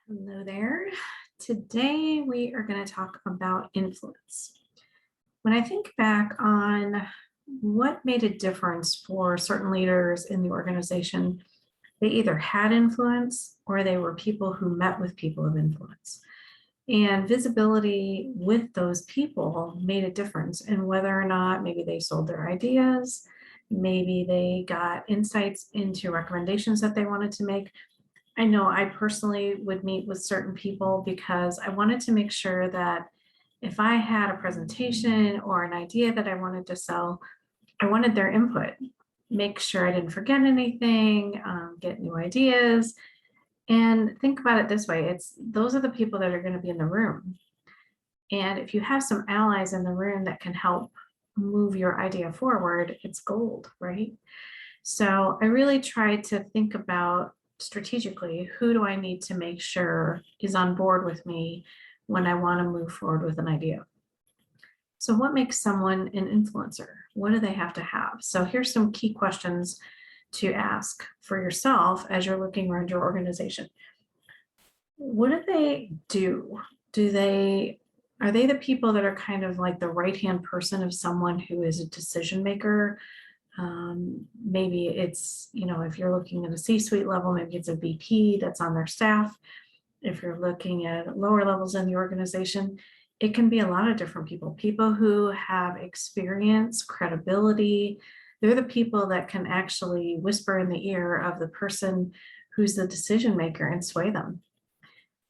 Hello there. Today we are going to talk about influence. When I think back on what made a difference for certain leaders in the organization, they either had influence or they were people who met with people of influence. And visibility with those people made a difference in whether or not maybe they sold their ideas, maybe they got insights into recommendations that they wanted to make. I know I personally would meet with certain people because I wanted to make sure that if I had a presentation or an idea that I wanted to sell, I wanted their input. Make sure I didn't forget anything, get new ideas. And think about it this way, it's those are the people that are going to be in the room. And if you have some allies in the room that can help move your idea forward, it's gold, right? So I really tried to think about strategically, who do I need to make sure is on board with me when I want to move forward with an idea? So what makes someone an influencer? What do they have to have? So here's some key questions to ask for yourself as you're looking around your organization. What do they do? Are they the people that are kind of like the right-hand person of someone who is a decision maker? Maybe it's, if you're looking at a C-suite level, maybe it's a VP that's on their staff. If you're looking at lower levels in the organization, it can be a lot of different people who have experience, credibility. They're the people that can actually whisper in the ear of the person who's the decision maker and sway them.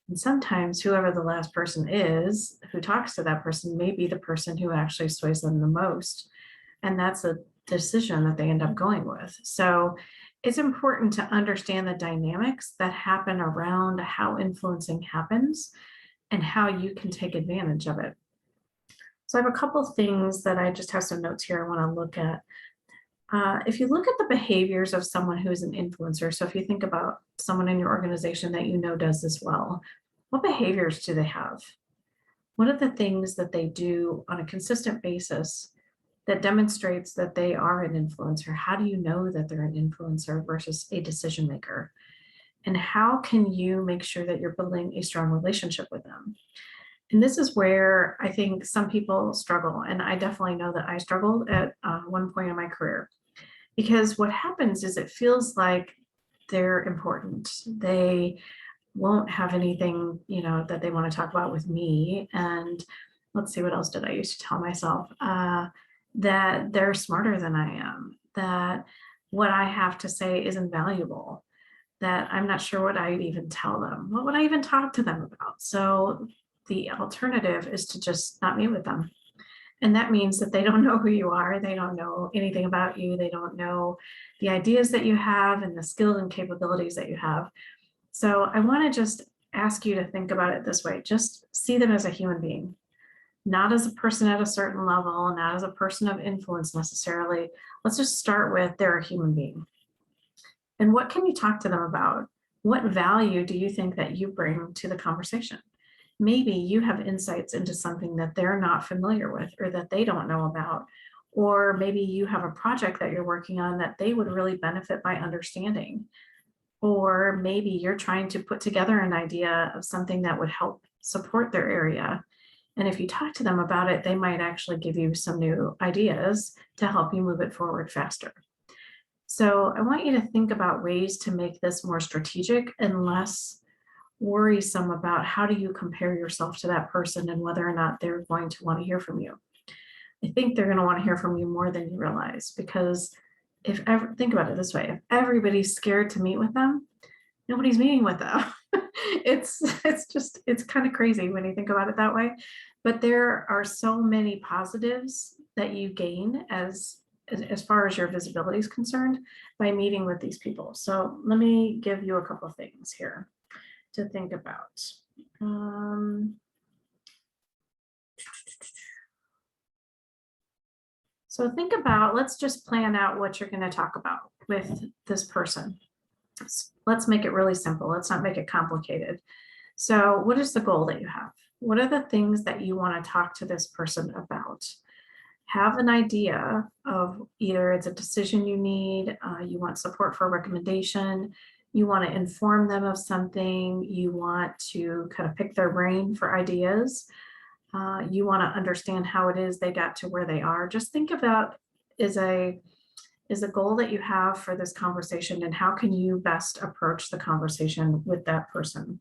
And sometimes whoever the last person is who talks to that person may be the person who actually sways them the most. And that's a decision that they end up going with. So it's important to understand the dynamics that happen around how influencing happens and how you can take advantage of it. So I have a couple of things that I just have some notes here I want to look at. If you look at the behaviors of someone who is an influencer, so if you think about someone in your organization that you know does this well, what behaviors do they have? What are the things that they do on a consistent basis that demonstrates that they are an influencer? How do you know that they're an influencer versus a decision maker? And how can you make sure that you're building a strong relationship with them? And this is where I think some people struggle. And I definitely know that I struggled at one point in my career, because what happens is it feels like they're important. They won't have anything, that they want to talk about with me. And let's see, what else did I used to tell myself? That they're smarter than I am, that what I have to say isn't valuable, that I'm not sure what I'd even tell them. What would I even talk to them about? So the alternative is to just not meet with them. And that means that they don't know who you are. They don't know anything about you. They don't know the ideas that you have and the skills and capabilities that you have. So I want to just ask you to think about it this way. Just see them as a human being, not as a person at a certain level, not as a person of influence necessarily. Let's just start with they're a human being. And what can you talk to them about? What value do you think that you bring to the conversation? Maybe you have insights into something that they're not familiar with or that they don't know about. Or maybe you have a project that you're working on that they would really benefit by understanding. Or maybe you're trying to put together an idea of something that would help support their area. And if you talk to them about it, they might actually give you some new ideas to help you move it forward faster. So I want you to think about ways to make this more strategic and less worrisome about how do you compare yourself to that person and whether or not they're going to want to hear from you. I think they're going to want to hear from you more than you realize, because think about it this way, if everybody's scared to meet with them, nobody's meeting with them. it's kind of crazy when you think about it that way. But there are so many positives that you gain as far as your visibility is concerned by meeting with these people. So let me give you a couple of things here to think about. So think about, let's just plan out what you're going to talk about with this person. Let's make it really simple. Let's not make it complicated. So what is the goal that you have? What are the things that you want to talk to this person about? Have an idea of either it's a decision you need, you want support for a recommendation, You want to inform them of something. You want to kind of pick their brain for ideas. You want to understand how it is they got to where they are. Just think about is a goal that you have for this conversation, and how can you best approach the conversation with that person.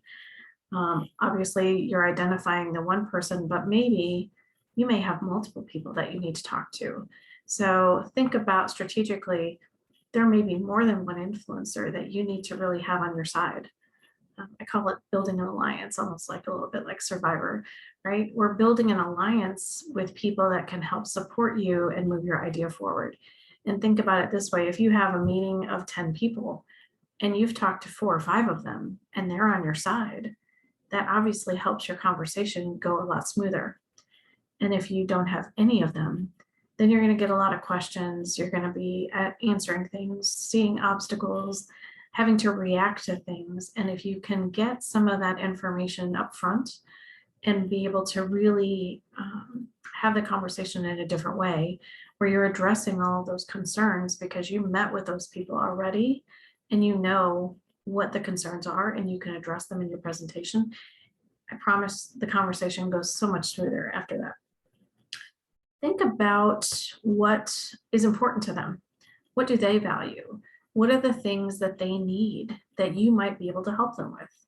Obviously, you're identifying the one person, but maybe you may have multiple people that you need to talk to. So think about strategically, there may be more than one influencer that you need to really have on your side. I call it building an alliance, almost like a little bit like Survivor, right? We're building an alliance with people that can help support you and move your idea forward. And think about it this way, if you have a meeting of 10 people and you've talked to 4 or 5 of them and they're on your side, that obviously helps your conversation go a lot smoother. And if you don't have any of them, then you're going to get a lot of questions. You're going to be answering things, seeing obstacles, having to react to things. And if you can get some of that information up front and be able to really have the conversation in a different way, where you're addressing all of those concerns because you met with those people already and you know what the concerns are and you can address them in your presentation, I promise the conversation goes so much smoother after that. Think about what is important to them. What do they value? What are the things that they need that you might be able to help them with?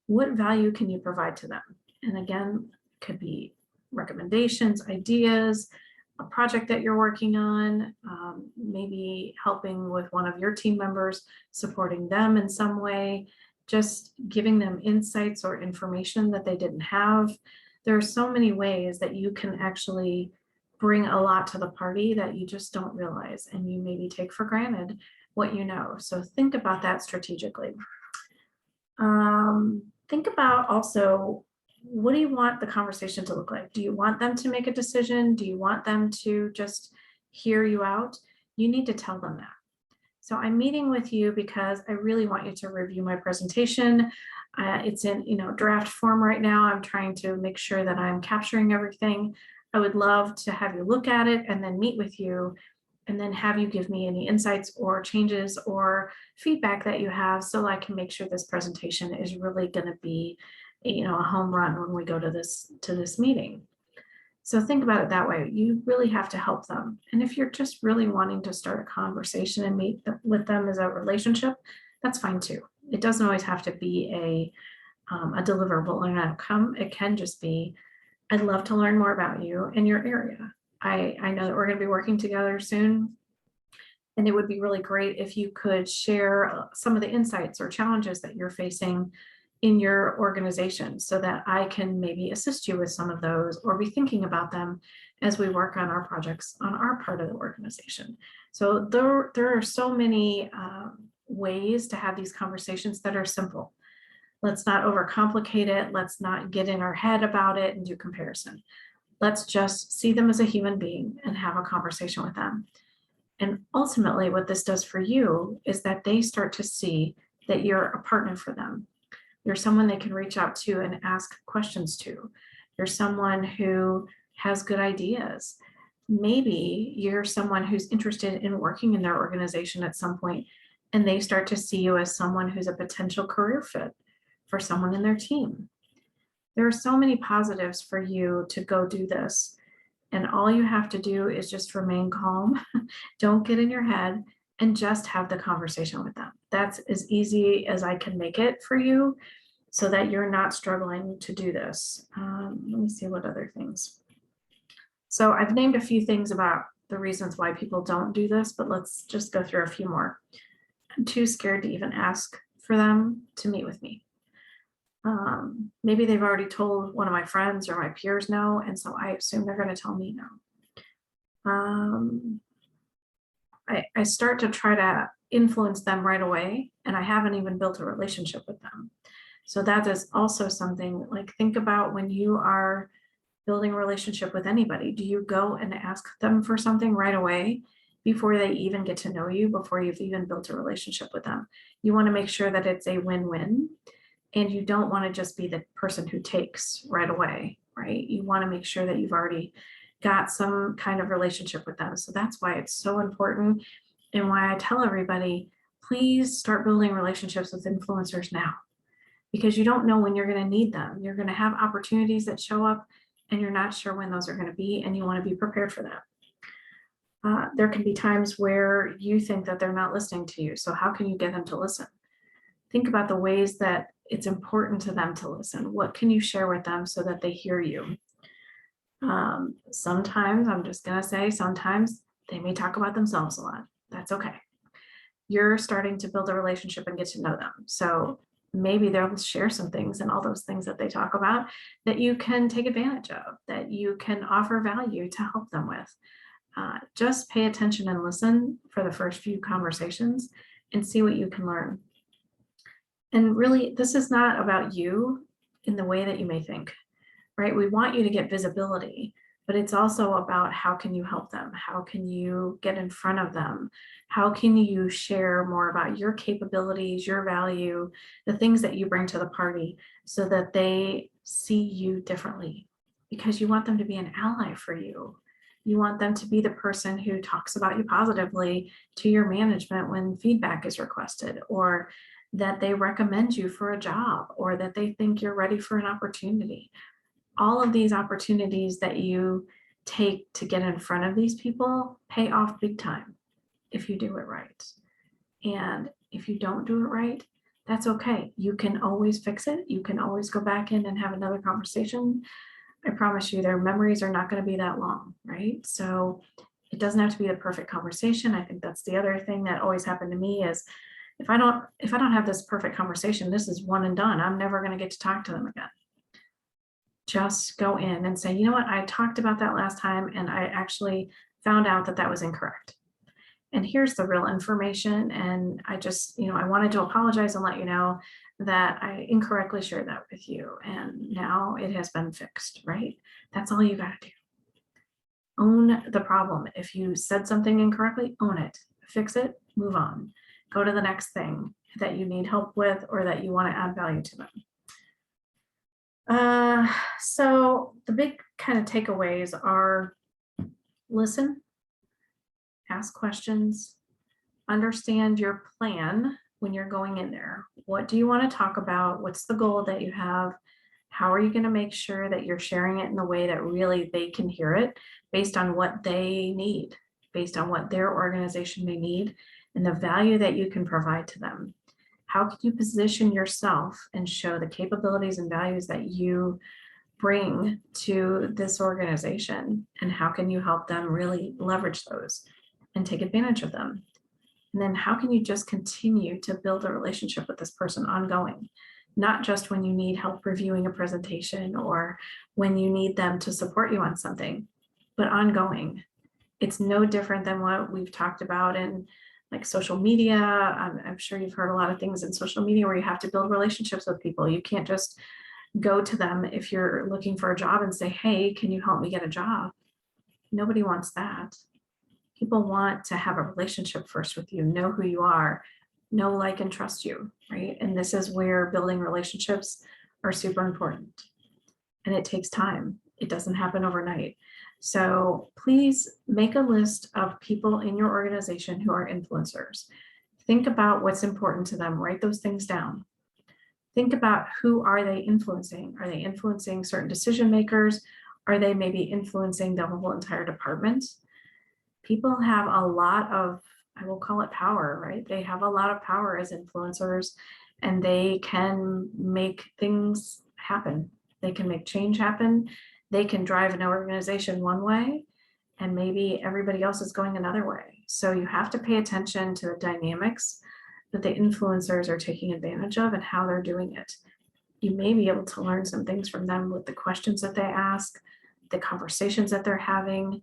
What value can you provide to them? And again, it could be recommendations, ideas, a project that you're working on, maybe helping with one of your team members, supporting them in some way, just giving them insights or information that they didn't have. There are so many ways that you can actually bring a lot to the party that you just don't realize, and you maybe take for granted what you know. So think about that strategically. Think about also, what do you want the conversation to look like? Do you want them to make a decision? Do you want them to just hear you out? You need to tell them that. So I'm meeting with you because I really want you to review my presentation. It's in draft form right now. I'm trying to make sure that I'm capturing everything. I would love to have you look at it and then meet with you and then have you give me any insights or changes or feedback that you have so I can make sure this presentation is really going to be a home run when we go to this meeting. So think about it that way. You really have to help them. And if you're just really wanting to start a conversation and meet with them as a relationship, that's fine too. It doesn't always have to be a deliverable or an outcome. It can just be, I'd love to learn more about you and your area. I know that we're going to be working together soon. And it would be really great if you could share some of the insights or challenges that you're facing in your organization so that I can maybe assist you with some of those or be thinking about them as we work on our projects on our part of the organization. So there are so many ways to have these conversations that are simple. Let's not overcomplicate it. Let's not get in our head about it and do comparison. Let's just see them as a human being and have a conversation with them. And ultimately, what this does for you is that they start to see that you're a partner for them. You're someone they can reach out to and ask questions to. You're someone who has good ideas. Maybe you're someone who's interested in working in their organization at some point, and they start to see you as someone who's a potential career fit for someone in their team. There are so many positives for you to go do this. And all you have to do is just remain calm. Don't get in your head and just have the conversation with them. That's as easy as I can make it for you so that you're not struggling to do this. Let me see what other things. So I've named a few things about the reasons why people don't do this, but let's just go through a few more. I'm too scared to even ask for them to meet with me. Maybe they've already told one of my friends or my peers no, and so I assume they're going to tell me no. I start to try to influence them right away, and I haven't even built a relationship with them. So that is also something, like, think about when you are building a relationship with anybody. Do you go and ask them for something right away before they even get to know you, before you've even built a relationship with them? You want to make sure that it's a win-win. And you don't want to just be the person who takes right away, right? You want to make sure that you've already got some kind of relationship with them. So that's why it's so important, and why I tell everybody, please start building relationships with influencers now, because you don't know when you're going to need them. You're going to have opportunities that show up and you're not sure when those are going to be, and you want to be prepared for that. There can be times where you think that they're not listening to you. So how can you get them to listen? Think about the ways that it's important to them to listen. What can you share with them so that they hear you? Sometimes, I'm just going to say, sometimes they may talk about themselves a lot. That's okay. You're starting to build a relationship and get to know them. So maybe they'll share some things, and all those things that they talk about that you can take advantage of, that you can offer value to help them with. Just pay attention and listen for the first few conversations and see what you can learn. And really, this is not about you in the way that you may think, right? We want you to get visibility, but it's also about how can you help them? How can you get in front of them? How can you share more about your capabilities, your value, the things that you bring to the party, so that they see you differently? Because you want them to be an ally for you. You want them to be the person who talks about you positively to your management when feedback is requested, or that they recommend you for a job, or that they think you're ready for an opportunity. All of these opportunities that you take to get in front of these people pay off big time if you do it right. And if you don't do it right, that's okay. You can always fix it. You can always go back in and have another conversation. I promise you, their memories are not going to be that long, right? So it doesn't have to be the perfect conversation. I think that's the other thing that always happened to me is if I don't have this perfect conversation, this is one and done. I'm never going to get to talk to them again. Just go in and say, you know what, I talked about that last time and I actually found out that that was incorrect. And here's the real information. And I just, I wanted to apologize and let you know that I incorrectly shared that with you. And now it has been fixed, right? That's all you got to do. Own the problem. If you said something incorrectly, own it, fix it, move on. Go to the next thing that you need help with or that you want to add value to them. So the big kind of takeaways are listen, ask questions, understand your plan when you're going in there. What do you want to talk about? What's the goal that you have? How are you going to make sure that you're sharing it in a way that really they can hear it based on what they need, based on what their organization may need, and the value that you can provide to them? How can you position yourself and show the capabilities and values that you bring to this organization? And how can you help them really leverage those and take advantage of them? And then how can you just continue to build a relationship with this person ongoing? Not just when you need help reviewing a presentation or when you need them to support you on something, but ongoing. It's no different than what we've talked about in like social media. I'm sure you've heard a lot of things in social media where you have to build relationships with people. You can't just go to them if you're looking for a job and say, hey, can you help me get a job? Nobody wants that. People want to have a relationship first with you, know who you are, know, like, and trust you, right? And this is where building relationships are super important. And it takes time. It doesn't happen overnight. So please make a list of people in your organization who are influencers. Think about what's important to them. Write those things down. Think about who are they influencing? Are they influencing certain decision makers? Are they maybe influencing the whole entire department? People have a lot of, I will call it power, right? They have a lot of power as influencers, and they can make things happen. They can make change happen. They can drive an organization one way, and maybe everybody else is going another way. So you have to pay attention to the dynamics that the influencers are taking advantage of and how they're doing it. You may be able to learn some things from them with the questions that they ask, the conversations that they're having.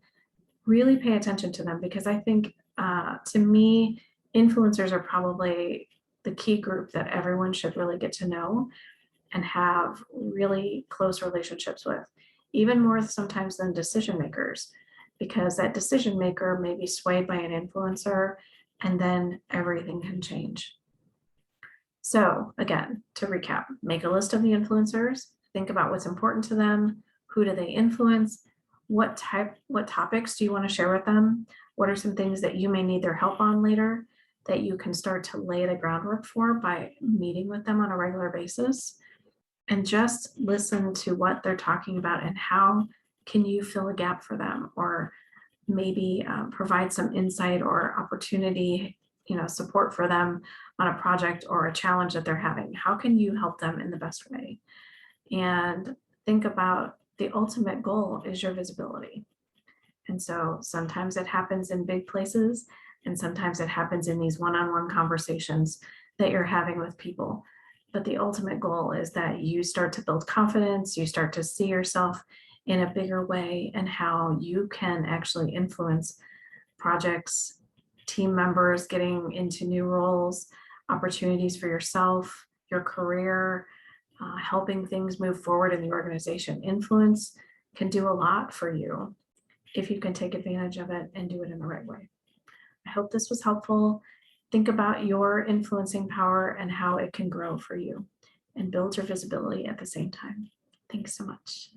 Really pay attention to them, because I think, to me, influencers are probably the key group that everyone should really get to know and have really close relationships with, even more sometimes than decision makers, because that decision maker may be swayed by an influencer and then everything can change. So again, to recap, make a list of the influencers, think about what's important to them, who do they influence, what topics do you want to share with them? What are some things that you may need their help on later? that you can start to lay the groundwork for by meeting with them on a regular basis and just listen to what they're talking about and how can you fill a gap for them, or maybe provide some insight or opportunity, support for them on a project or a challenge that they're having. How can you help them in the best way? And think about the ultimate goal is your visibility. And so sometimes it happens in big places, and sometimes it happens in these one-on-one conversations that you're having with people. But the ultimate goal is that you start to build confidence, you start to see yourself in a bigger way, and how you can actually influence projects, team members getting into new roles, opportunities for yourself, your career, helping things move forward in the organization. Influence can do a lot for you if you can take advantage of it and do it in the right way. I hope this was helpful. Think about your influencing power and how it can grow for you, and build your visibility at the same time. Thanks so much.